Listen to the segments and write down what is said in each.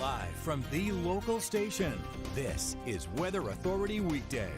Live from the local station, this is Weather Authority Weekday.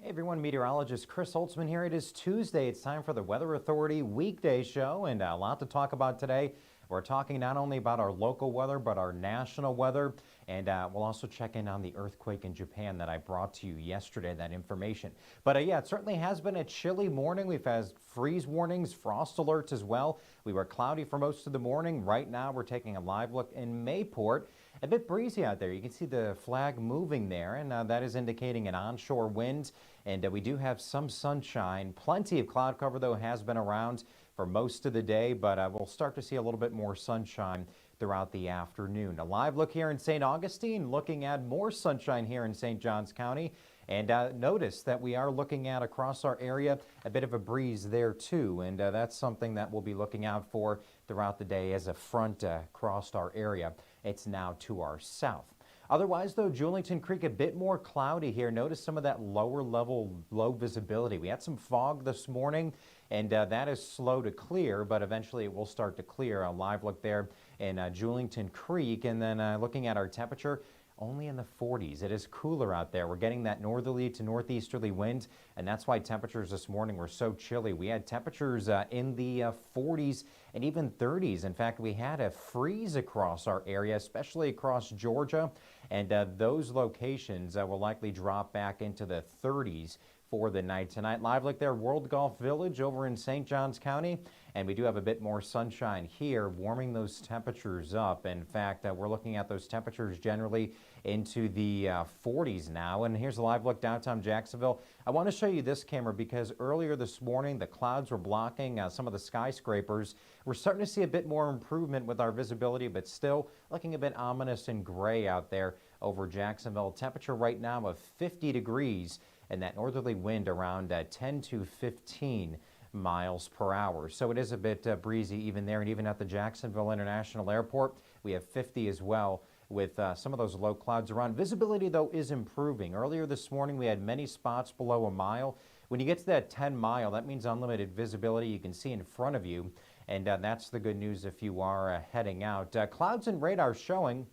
Hey everyone, meteorologist Chris Holtzman here. It is Tuesday. It's time for the Weather Authority Weekday show, and a lot to talk about today. We're talking not only about our local weather, but our national weather, and we'll also check in on the earthquake in Japan that I brought to you yesterday, that information. But yeah, it certainly has been a chilly morning. We've had freeze warnings, frost alerts as well. We were cloudy for most of the morning. Right now, we're taking a live look in Mayport. A bit breezy out there. You can see the flag moving there, and that is indicating an onshore wind. And we do have some sunshine. Plenty of cloud cover, though, has been around for most of the day, but we'll start to see a little bit more sunshine throughout the afternoon. A live look here in St. Augustine, looking at more sunshine here in St. Johns County. And notice that we are looking at across our area a bit of a breeze there too, and that's something that we'll be looking out for throughout the day as a front crossed our area. It's now to our south. Otherwise, though, Julington Creek a bit more cloudy here. Notice some of that lower level, low visibility. We had some fog this morning, and that is slow to clear, but eventually it will start to clear. A live look there in Julington Creek, and then looking at our temperature, only in the 40s. It is cooler out there. We're getting that northerly to northeasterly wind, and that's why temperatures this morning were so chilly. We had temperatures in the 40s and even 30s. In fact, we had a freeze across our area, especially across Georgia, and those locations will likely drop back into the 30s for the night tonight. Live look there, World Golf Village over in St. Johns County, and we do have a bit more sunshine here, warming those temperatures up. In fact, we're looking at those temperatures generally into the 40s now. And here's a live look downtown Jacksonville. I want to show you this camera because earlier this morning the clouds were blocking some of the skyscrapers. We're starting to see a bit more improvement with our visibility, but still looking a bit ominous and gray out there over Jacksonville. Temperature right now of 50 degrees. And that northerly wind around 10 to 15 miles per hour. So it is a bit breezy even there, and even at the Jacksonville International Airport, we have 50 as well with some of those low clouds around. Visibility, though, is improving. Earlier this morning, we had many spots below a mile. When you get to that 10 mile, that means unlimited visibility. You can see in front of you, and that's the good news if you are heading out. Clouds and radar showing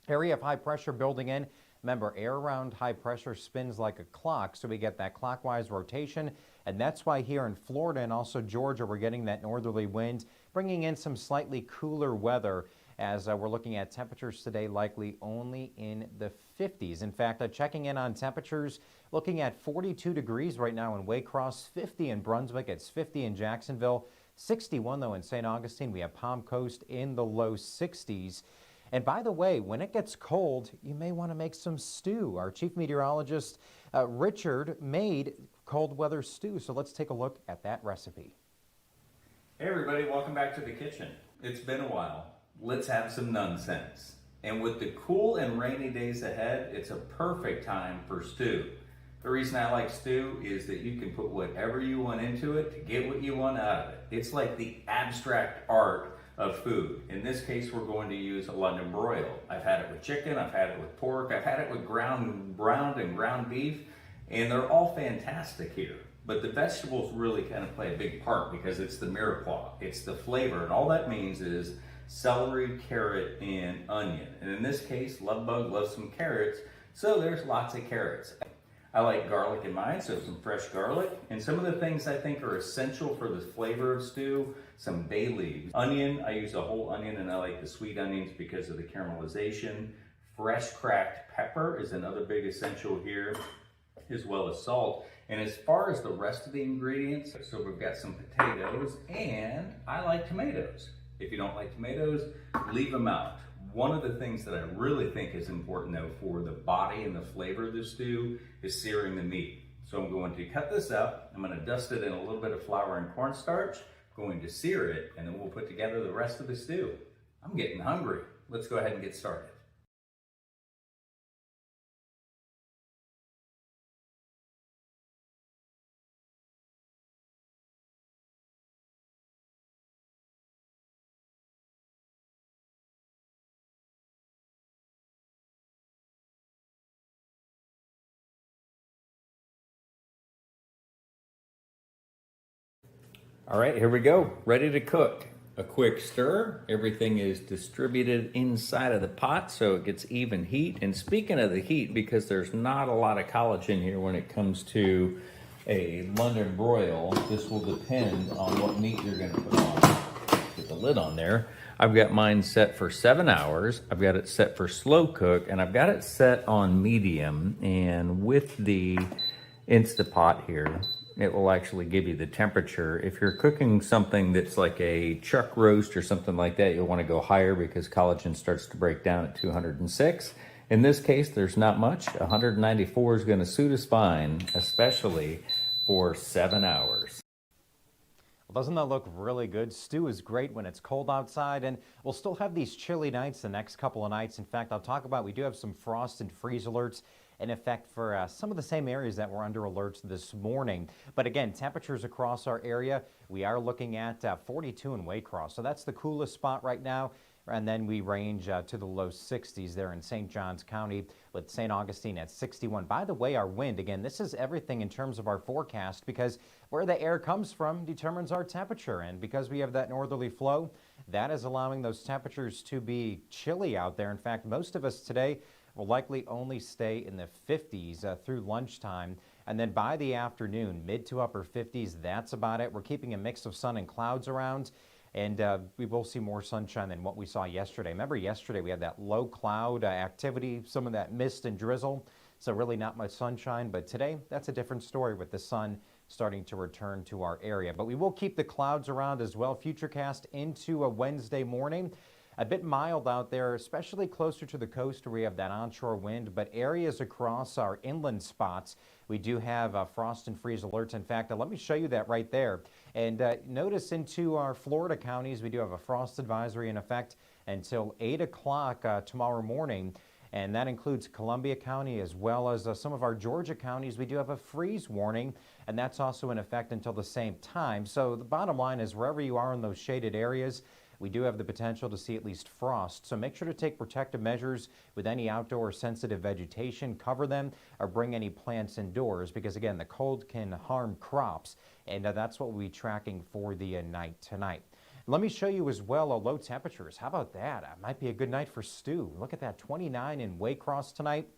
area of high pressure building in. Remember, air around high pressure spins like a clock, so we get that clockwise rotation, and that's why here in Florida and also Georgia, we're getting that northerly wind, bringing in some slightly cooler weather as we're looking at temperatures today likely only in the 50s. In fact, checking in on temperatures, looking at 42 degrees right now in Waycross, 50 in Brunswick, it's 50 in Jacksonville, 61 though in St. Augustine. We have Palm Coast in the low 60s. And by the way, when it gets cold, you may want to make some stew. Our chief meteorologist, Richard, made cold weather stew. So let's take a look at that recipe. Hey everybody, welcome back to the kitchen. It's been a while. Let's have some nonsense. And with the cool and rainy days ahead, it's a perfect time for stew. The reason I like stew is that you can put whatever you want into it to get what you want out of it. It's like the abstract art of food. In this case, we're going to use a London broil. I've had it with chicken, I've had it with pork, I've had it with browned and ground beef, and they're all fantastic here. But the vegetables really kind of play a big part because it's the mirepoix, it's the flavor, and all that means is celery, carrot, and onion. And in this case, Lovebug loves some carrots, so there's lots of carrots. I like garlic in mine, so some fresh garlic. And some of the things I think are essential for the flavor of stew, some bay leaves. Onion, I use a whole onion, and I like the sweet onions because of the caramelization. Fresh cracked pepper is another big essential here, as well as salt. And as far as the rest of the ingredients, so we've got some potatoes, and I like tomatoes. If you don't like tomatoes, leave them out. One of the things that I really think is important though for the body and the flavor of the stew is searing the meat. So I'm going to cut this up, I'm going to dust it in a little bit of flour and cornstarch, going to sear it, and then we'll put together the rest of the stew. I'm getting hungry. Let's go ahead and get started. All right, here we go. Ready to cook. A quick stir. Everything is distributed inside of the pot so it gets even heat. And speaking of the heat, because there's not a lot of collagen here when it comes to a London broil, this will depend on what meat you're going to put on. Get the lid on there. I've got mine set for 7 hours. I've got it set for slow cook, and I've got it set on medium. And with the Instapot here, it will actually give you the temperature. If you're cooking something that's like a chuck roast or something like that, you'll want to go higher because collagen starts to break down at 206. In this case, there's not much. 194 is going to suit us fine, especially for 7 hours. Well, doesn't that look really good? Stew is great when it's cold outside, and we'll still have these chilly nights the next couple of nights. In fact, I'll talk about, we do have some frost and freeze alerts in effect for some of the same areas that were under alerts this morning. But again, temperatures across our area, we are looking at 42 in Waycross. So that's the coolest spot right now. And then we range to the low 60s there in St. Johns County with St. Augustine at 61. By the way, our wind, again, this is everything in terms of our forecast because where the air comes from determines our temperature. And because we have that northerly flow, that is allowing those temperatures to be chilly out there. In fact, most of us today will likely only stay in the 50s through lunchtime. And then by the afternoon, mid to upper 50s, that's about it. We're keeping a mix of sun and clouds around. And we will see more sunshine than what we saw yesterday. Remember yesterday we had that low cloud activity, some of that mist and drizzle, so really not much sunshine. But today, that's a different story with the sun starting to return to our area. But we will keep the clouds around as well. Futurecast into a Wednesday morning. A bit mild out there, especially closer to the coast where we have that onshore wind, but areas across our inland spots, we do have frost and freeze alerts. In fact, let me show you that right there. And notice into our Florida counties, we do have a frost advisory in effect until 8 o'clock tomorrow morning. And that includes Columbia County as well as some of our Georgia counties. We do have a freeze warning, and that's also in effect until the same time. So the bottom line is wherever you are in those shaded areas, we do have the potential to see at least frost. So make sure to take protective measures with any outdoor sensitive vegetation, cover them, or bring any plants indoors because, again, the cold can harm crops, and that's what we'll be tracking for the night tonight. Let me show you as well low temperatures. How about that? It might be a good night for stew. Look at that, 29 in Waycross tonight,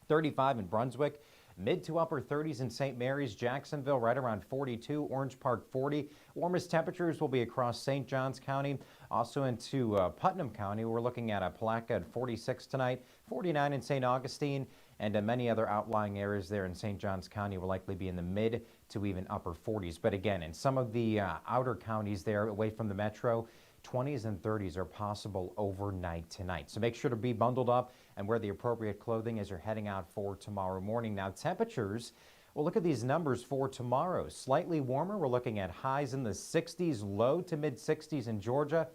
35 in Brunswick. Mid to upper 30s in St. Mary's, Jacksonville, right around 42, Orange Park 40. Warmest temperatures will be across St. Johns County, also into Putnam County. We're looking at Palatka at 46 tonight, 49 in St. Augustine, and many other outlying areas there in St. Johns County will likely be in the mid to even upper 40s. But again, in some of the outer counties there away from the metro, 20s and 30s are possible overnight tonight. So make sure to be bundled up and wear the appropriate clothing as you're heading out for tomorrow morning. Now temperatures, well, look at these numbers for tomorrow. Slightly warmer. We're looking at highs in the 60s, low to mid 60s in Georgia,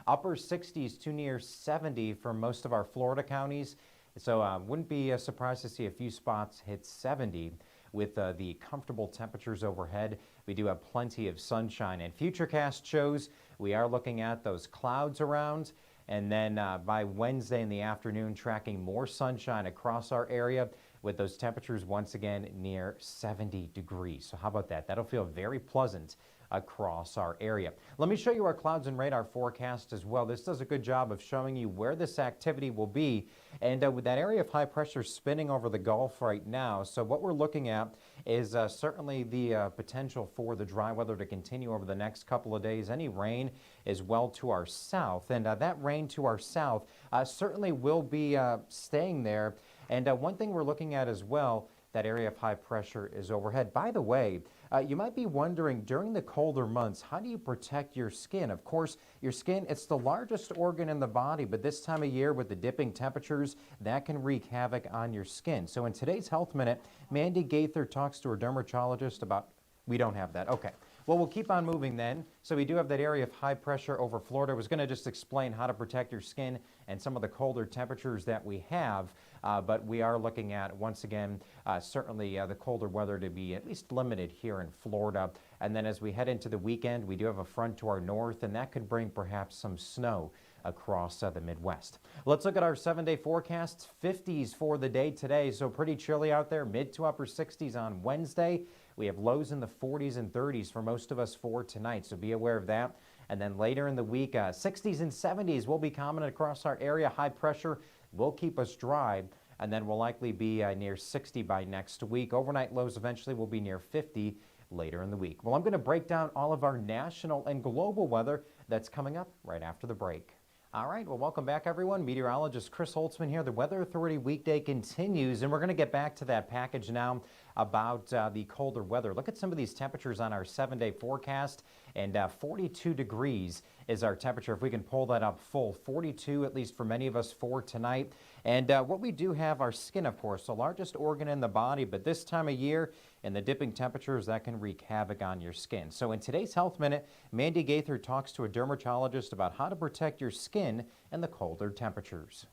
upper 60s to near 70 for most of our Florida counties. So wouldn't be surprised to see a few spots hit 70 with the comfortable temperatures overhead. We do have plenty of sunshine, and Futurecast shows we are looking at those clouds around, and then by Wednesday in the afternoon tracking more sunshine across our area with those temperatures once again near 70 degrees. So how about that? That'll feel very pleasant across our area. Let me show you our clouds and radar forecast as well. This does a good job of showing you where this activity will be, and with that area of high pressure spinning over the Gulf right now. So what we're looking at is certainly the potential for the dry weather to continue over the next couple of days. Any rain is well to our south, and that rain to our south certainly will be staying there. And one thing we're looking at as well, that area of high pressure is overhead. By the way, you might be wondering during the colder months, how do you protect your skin? Of course, your skin, it's the largest organ in the body, but this time of year with the dipping temperatures, that can wreak havoc on your skin. So in today's Health Minute, Mandy Gaither talks to her dermatologist about, we don't have that, okay. Well, we'll keep on moving then. So we do have that area of high pressure over Florida. I was going to just explain how to protect your skin and some of the colder temperatures that we have. But we are looking at, once again, certainly the colder weather to be at least limited here in Florida. And then as we head into the weekend, we do have a front to our north, and that could bring perhaps some snow across the Midwest. Let's look at our 7-day forecasts. 50s for the day today, so pretty chilly out there. Mid to upper 60s on Wednesday. We have lows in the 40s and 30s for most of us for tonight, so be aware of that. And then later in the week, 60s and 70s will be common across our area. High pressure will keep us dry, and then we'll likely be near 60 by next week. Overnight lows eventually will be near 50 later in the week. Well, I'm going to break down all of our national and global weather that's coming up right after the break. All right, well, welcome back, everyone. Meteorologist Chris Holtzman here. The Weather Authority Weekday continues, and we're going to get back to that package now about the colder weather. Look at some of these temperatures on our 7-day forecast, and 42 degrees is our temperature. If we can pull that up full, 42 at least for many of us for tonight. And what we do have, our skin, of course, the largest organ in the body, but this time of year and the dipping temperatures, that can wreak havoc on your skin. So in today's Health Minute, Mandy Gaither talks to a dermatologist about how to protect your skin in the colder temperatures.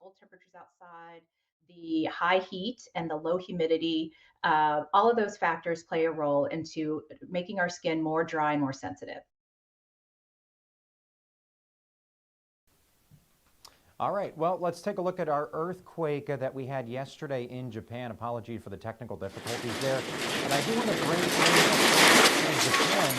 Cold temperatures outside, the high heat and the low humidity, all of those factors play a role into making our skin more dry and more sensitive. All right, well, let's take a look at our earthquake that we had yesterday in Japan. Apology for the technical difficulties there. And I do want to bring in Japan.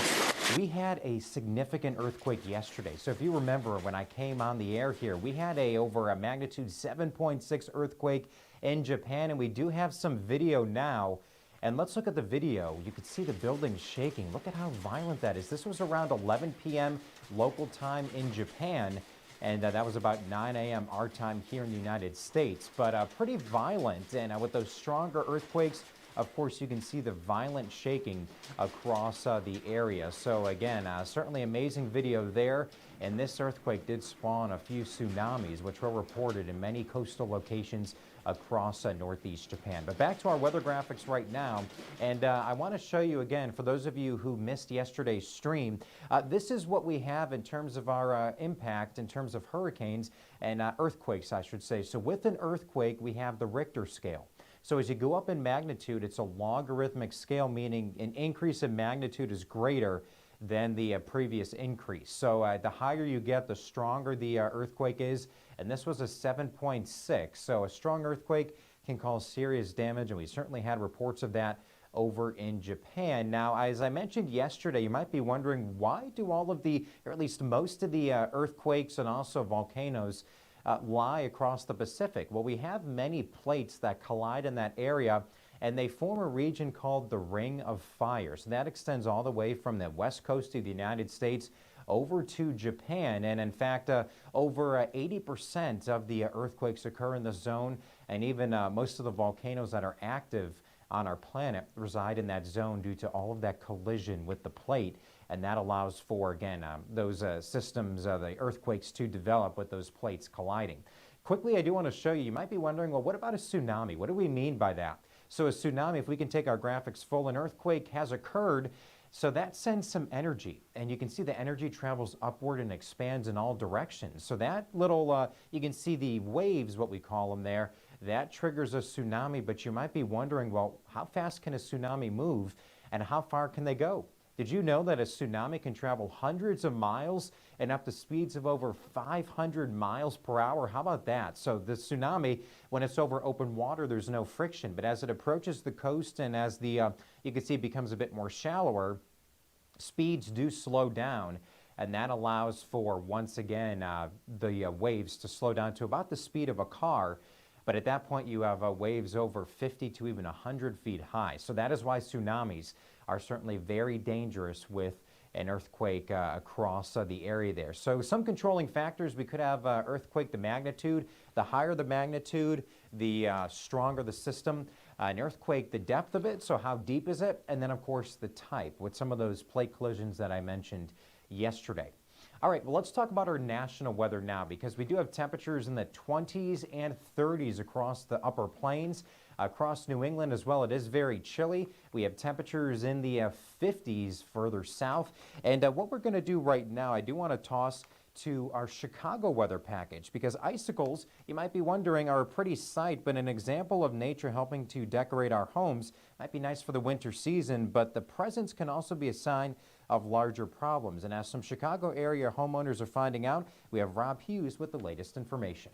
We had a significant earthquake yesterday. So if you remember when I came on the air here, we had over a magnitude 7.6 earthquake in Japan, and we do have some video now. And let's look at the video. You can see the building shaking. Look at how violent that is. This was around 11 p.m. local time in Japan. And that was about 9 a.m. our time here in the United States. But pretty violent, and with those stronger earthquakes, of course, you can see the violent shaking across the area. So again, certainly amazing video there. And this earthquake did spawn a few tsunamis, which were reported in many coastal locations across northeast Japan. But back to our weather graphics right now, and I want to show you again, for those of you who missed yesterday's stream, this is what we have in terms of our impact in terms of hurricanes and earthquakes, I should say. So with an earthquake, we have the Richter scale. So as you go up in magnitude, it's a logarithmic scale, meaning an increase in magnitude is greater than the previous increase. So the higher you get, the stronger the earthquake is. And this was a 7.6. So a strong earthquake can cause serious damage, and we certainly had reports of that over in Japan. Now, as I mentioned yesterday, you might be wondering, why do all of the, or at least most of the earthquakes and also volcanoes lie across the Pacific? Well, we have many plates that collide in that area, and they form a region called the Ring of Fire. So that extends all the way from the west coast of the United States over to Japan. And in fact, over 80% of the earthquakes occur in the zone, and even most of the volcanoes that are active on our planet reside in that zone due to all of that collision with the plate. And that allows for, again, those systems, the earthquakes to develop with those plates colliding. Quickly, I do want to show you, you might be wondering, well, what about a tsunami? What do we mean by that? So a tsunami, if we can take our graphics full, an earthquake has occurred, so that sends some energy, and you can see the energy travels upward and expands in all directions. So that little, you can see the waves, what we call them there, that triggers a tsunami. But you might be wondering, well, how fast can a tsunami move, and how far can they go? Did you know that a tsunami can travel hundreds of miles and up to speeds of over 500 miles per hour? How about that? So the tsunami, when it's over open water, there's no friction. But as it approaches the coast and as the, you can see it becomes a bit more shallower, speeds do slow down. And that allows for, once again, the waves to slow down to about the speed of a car. But at that point, you have waves over 50 to even 100 feet high. So that is why tsunamis are certainly very dangerous with an earthquake across the area there. So some controlling factors, we could have earthquake, the magnitude. The higher the magnitude, the stronger the system. An earthquake, the depth of it, so how deep is it? And then, of course, the type, with some of those plate collisions that I mentioned yesterday. All right, well, let's talk about our national weather now, because we do have temperatures in the 20s and 30s across the upper plains. Across New England as well, it is very chilly. We have temperatures in the 50s further south. And what we're going to do right now, I do want to toss to our Chicago weather package, because icicles, you might be wondering, are a pretty sight, but an example of nature helping to decorate our homes. Might be nice for the winter season, but the presence can also be a sign of larger problems. And as some Chicago area homeowners are finding out, we have Rob Hughes with the latest information.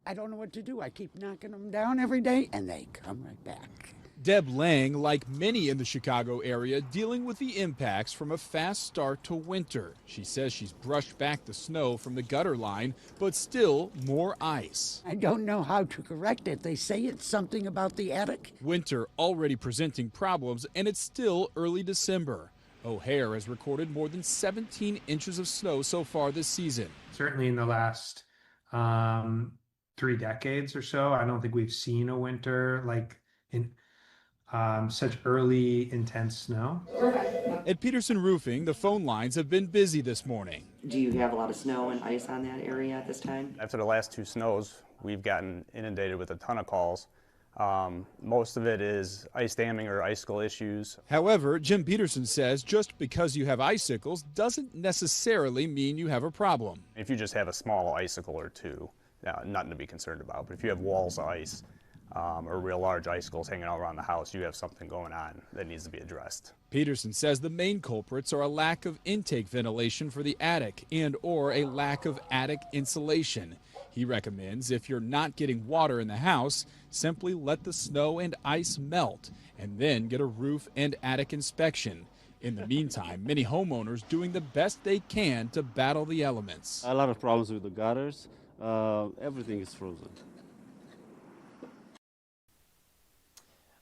I don't know what to do. I keep knocking them down every day, and they come right back. Deb Lang, like many in the Chicago area, dealing with the impacts from a fast start to winter. She says she's brushed back the snow from the gutter line, but still more ice. I don't know how to correct it. They say it's something about the attic. Winter already presenting problems, and it's still early December. O'Hare has recorded more than 17 inches of snow so far this season. Certainly in the last 3 decades or so, I don't think we've seen a winter like in such early, intense snow. At Peterson Roofing, the phone lines have been busy this morning. Do you have a lot of snow and ice on that area at this time? After the last 2 snows, we've gotten inundated with a ton of calls. Most of it is ice damming or icicle issues. However, Jim Peterson says just because you have icicles doesn't necessarily mean you have a problem. If you just have a small icicle or two, nothing to be concerned about. But if you have walls of ice, or real large icicles hanging out around the house, you have something going on that needs to be addressed. Peterson says the main culprits are a lack of intake ventilation for the attic and/or a lack of attic insulation. He recommends if you're not getting water in the house, simply let the snow and ice melt and then get a roof and attic inspection. In the meantime, many homeowners doing the best they can to battle the elements. A lot of problems with the gutters. Everything is frozen.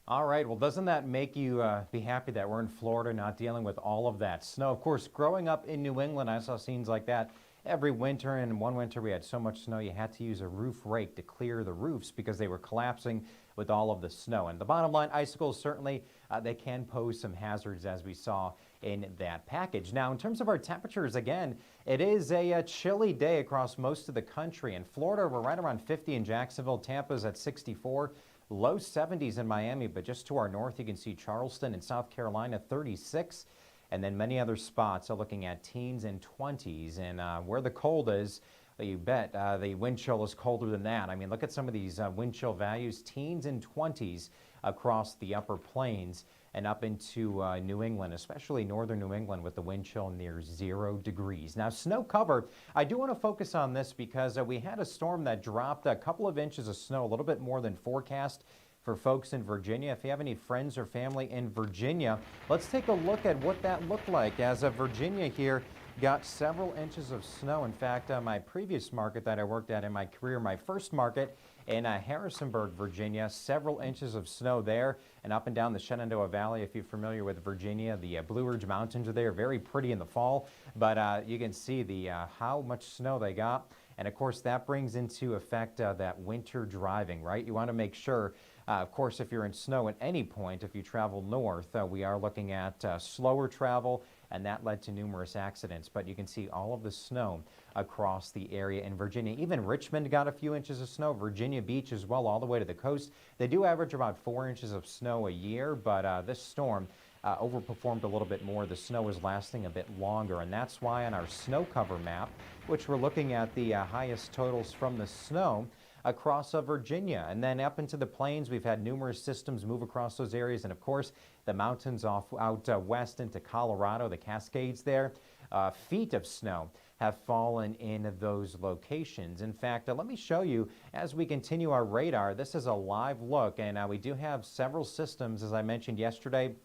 All right, well, doesn't that make you be happy that we're in Florida not dealing with all of that snow? Of course, growing up in New England, I saw scenes like that every winter, and one winter we had so much snow you had to use a roof rake to clear the roofs because they were collapsing with all of the snow. And the bottom line, icicles certainly, they can pose some hazards as we saw in that package. Now, in terms of our temperatures, again, it is a chilly day across most of the country. In Florida, we're right around 50 in Jacksonville. Tampa's at 64. Low 70s in Miami, but just to our north, you can see Charleston in South Carolina, 36. And then many other spots are looking at teens and 20s. And where the cold is, you bet the wind chill is colder than that. I mean, look at some of these wind chill values, teens and 20s across the upper plains and up into New England, especially northern New England with the wind chill near 0 degrees. Now, snow cover, I do want to focus on this because we had a storm that dropped a couple of inches of snow, a little bit more than forecast for folks in Virginia. If you have any friends or family in Virginia, let's take a look at what that looked like as Virginia here got several inches of snow. In fact, my previous market that I worked at in my career, my first market in Harrisonburg, Virginia, several inches of snow there and up and down the Shenandoah Valley. If you're familiar with Virginia, the Blue Ridge Mountains are there, very pretty in the fall, but you can see the how much snow they got. And of course, that brings into effect that winter driving, right? You want to make sure, of course, if you're in snow at any point, if you travel north, we are looking at slower travel, and that led to numerous accidents. But you can see all of the snow across the area in Virginia. Even Richmond got a few inches of snow, Virginia Beach as well, all the way to the coast. They do average about 4 inches of snow a year, but this storm overperformed a little bit more. The snow is lasting a bit longer, and that's why on our snow cover map, which we're looking at the highest totals from the snow across Virginia. And then up into the plains, we've had numerous systems move across those areas. And of course, the mountains out west into Colorado, the Cascades there, feet of snow have fallen in those locations. In fact, let me show you as we continue our radar. This is a live look, and we do have several systems, as I mentioned yesterday,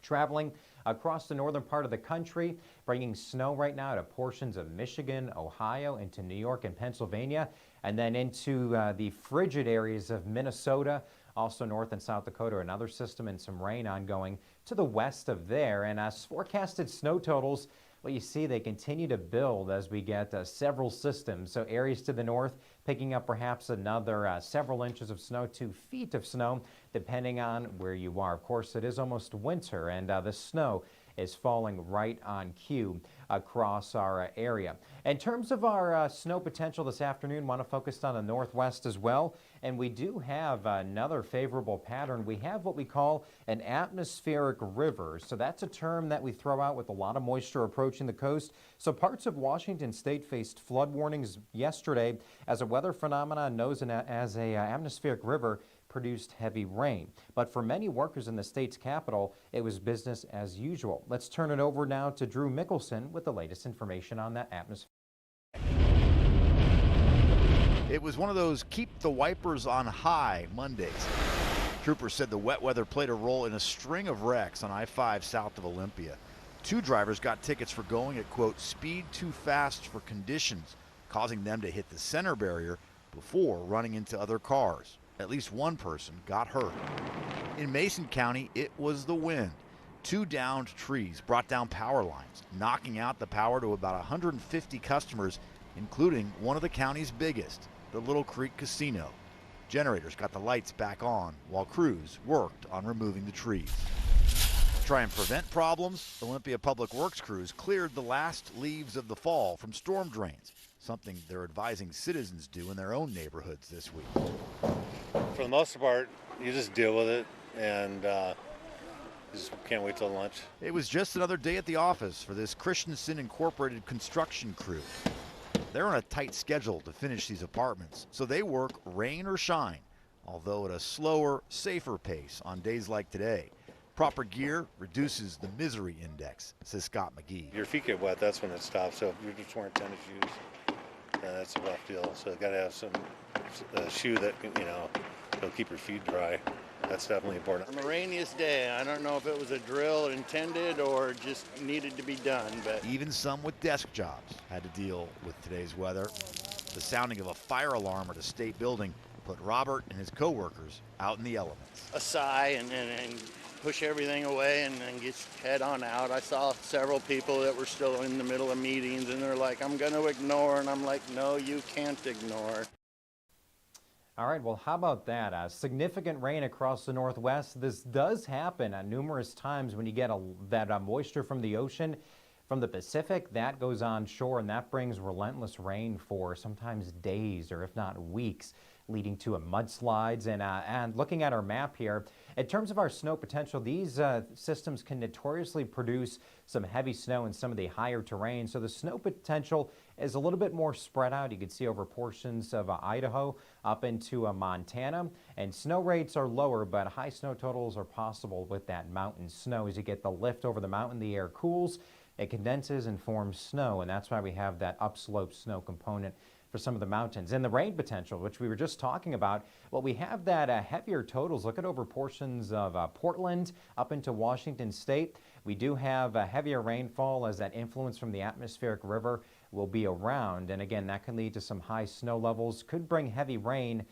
traveling across the northern part of the country, bringing snow right now to portions of Michigan, Ohio, into New York and Pennsylvania, and then into the frigid areas of Minnesota, also North and South Dakota, another system and some rain ongoing to the west of there. And as forecasted snow totals, well, you see they continue to build as we get several systems. So areas to the north picking up perhaps another several inches of snow to feet of snow, depending on where you are. Of course, it is almost winter, and the snow is falling right on cue across our area. In terms of our snow potential this afternoon, want to focus on the northwest as well. And we do have another favorable pattern. We have what we call an atmospheric river. So that's a term that we throw out with a lot of moisture approaching the coast. So parts of Washington state faced flood warnings yesterday as a weather phenomenon known as a atmospheric river produced heavy rain. But for many workers in the state's capital, it was business as usual. Let's turn it over now to Drew Mickelson with the latest information on that atmosphere. It was one of those keep the wipers on high Mondays. Troopers said the wet weather played a role in a string of wrecks on I-5 south of Olympia. 2 drivers got tickets for going at, quote, speed too fast for conditions, causing them to hit the center barrier before running into other cars. At least 1 person got hurt. In Mason County, it was the wind. 2 downed trees brought down power lines, knocking out the power to about 150 customers, including one of the county's biggest, the Little Creek Casino. Generators got the lights back on while crews worked on removing the trees. To try and prevent problems, Olympia Public Works crews cleared the last leaves of the fall from storm drains, something they're advising citizens do in their own neighborhoods this week. For the most part, you just deal with it and just can't wait till lunch. It was just another day at the office for this Christensen Incorporated construction crew. They're on a tight schedule to finish these apartments, so they work rain or shine, although at a slower, safer pace on days like today. Proper gear reduces the misery index, says Scott McGee. Your feet get wet, that's when it stops. So if you're just wearing tennis shoes, that's a rough deal. So you got to have some shoe that, will keep your feet dry. That's definitely important. On the rainiest day, I don't know if it was a drill intended or just needed to be done, but even some with desk jobs had to deal with today's weather. The sounding of a fire alarm at a state building put Robert and his co-workers out in the elements. a sigh and push everything away and then get head on out. I saw several people that were still in the middle of meetings and they're like, I'm going to ignore, and I'm like, no, you can't ignore. All right, well, how about that? Significant rain across the Northwest. This does happen numerous times when you get that moisture from the ocean, from the Pacific. That goes onshore, and that brings relentless rain for sometimes days or if not weeks, leading to mudslides. And looking at our map here, in terms of our snow potential, these systems can notoriously produce some heavy snow in some of the higher terrain. So the snow potential is a little bit more spread out. You can see over portions of Idaho up into Montana, and snow rates are lower, but high snow totals are possible with that mountain snow. As you get the lift over the mountain, the air cools, it condenses and forms snow, and that's why we have that upslope snow component for some of the mountains. And the rain potential, which we were just talking about, well, we have that heavier totals. Look at over portions of Portland up into Washington State. We do have heavier rainfall as that influence from the atmospheric river will be around. And again, that can lead to some high snow levels, could bring heavy rain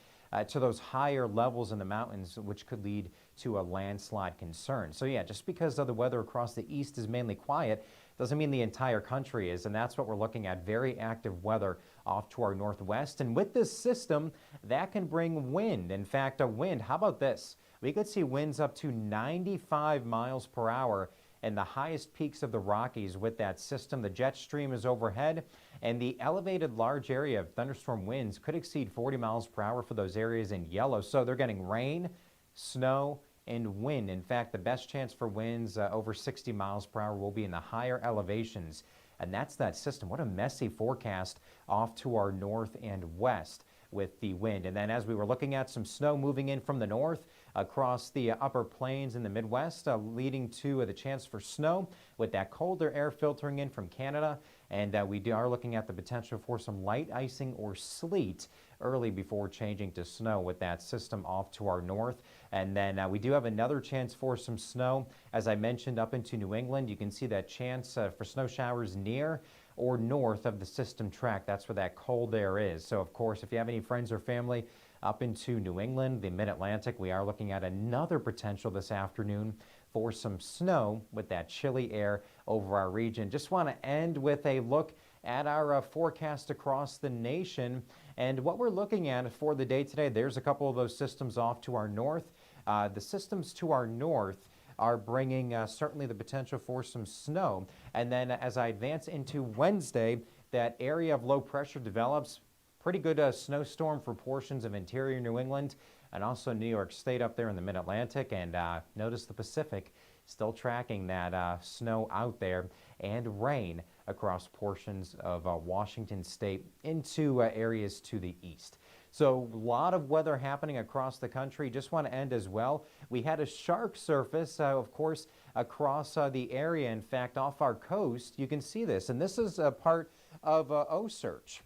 to those higher levels in the mountains, which could lead to a landslide concern. So yeah, just because the weather across the east is mainly quiet doesn't mean the entire country is, and that's what we're looking at. Very active weather off to our northwest, and with this system, that can bring wind. In fact, a wind, how about this? We could see winds up to 95 miles per hour in the highest peaks of the Rockies with that system. The jet stream is overhead, and the elevated large area of thunderstorm winds could exceed 40 miles per hour for those areas in yellow. So they're getting rain, snow, and wind. In fact, the best chance for winds over 60 miles per hour will be in the higher elevations. And that's that system. What a messy forecast off to our north and west with the wind. And then as we were looking at some snow moving in from the north across the upper plains in the Midwest, leading to the chance for snow with that colder air filtering in from Canada. And we are looking at the potential for some light icing or sleet early before changing to snow with that system off to our north. And then we do have another chance for some snow, as I mentioned, up into New England. You can see that chance for snow showers near or north of the system track. That's where that cold air is. So of course, if you have any friends or family up into New England, the Mid-Atlantic, we are looking at another potential this afternoon for some snow with that chilly air over our region. Just want to end with a look at our forecast across the nation. And what we're looking at for the day today, there's a couple of those systems off to our north. The systems to our north are bringing certainly the potential for some snow. And then as I advance into Wednesday, that area of low pressure develops. Pretty good snowstorm for portions of interior New England and also New York State up there in the Mid-Atlantic. And notice the Pacific still tracking that snow out there, and rain across portions of Washington State into areas to the east. So a lot of weather happening across the country. Just want to end as well. We had a shark surface, of course, across the area. In fact, off our coast, you can see this. And this is a part of Osearch.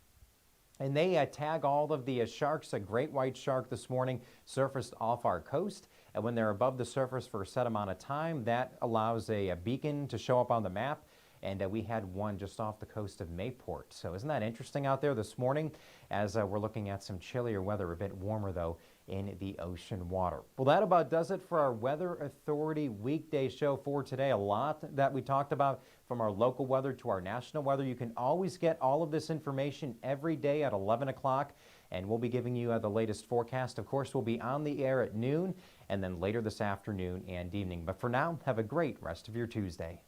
And they tag all of the sharks. A great white shark this morning surfaced off our coast. And when they're above the surface for a set amount of time, that allows a beacon to show up on the map. And we had one just off the coast of Mayport. So isn't that interesting out there this morning as we're looking at some chillier weather, a bit warmer though in the ocean water. Well, that about does it for our Weather Authority weekday show for today. A lot that we talked about, from our local weather to our national weather. You can always get all of this information every day at 11 o'clock. And we'll be giving you the latest forecast. Of course, we'll be on the air at noon and then later this afternoon and evening. But for now, have a great rest of your Tuesday.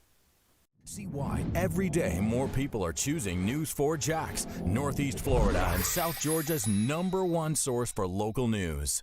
See why every day more people are choosing News4JAX, Northeast Florida and South Georgia's #1 source for local news.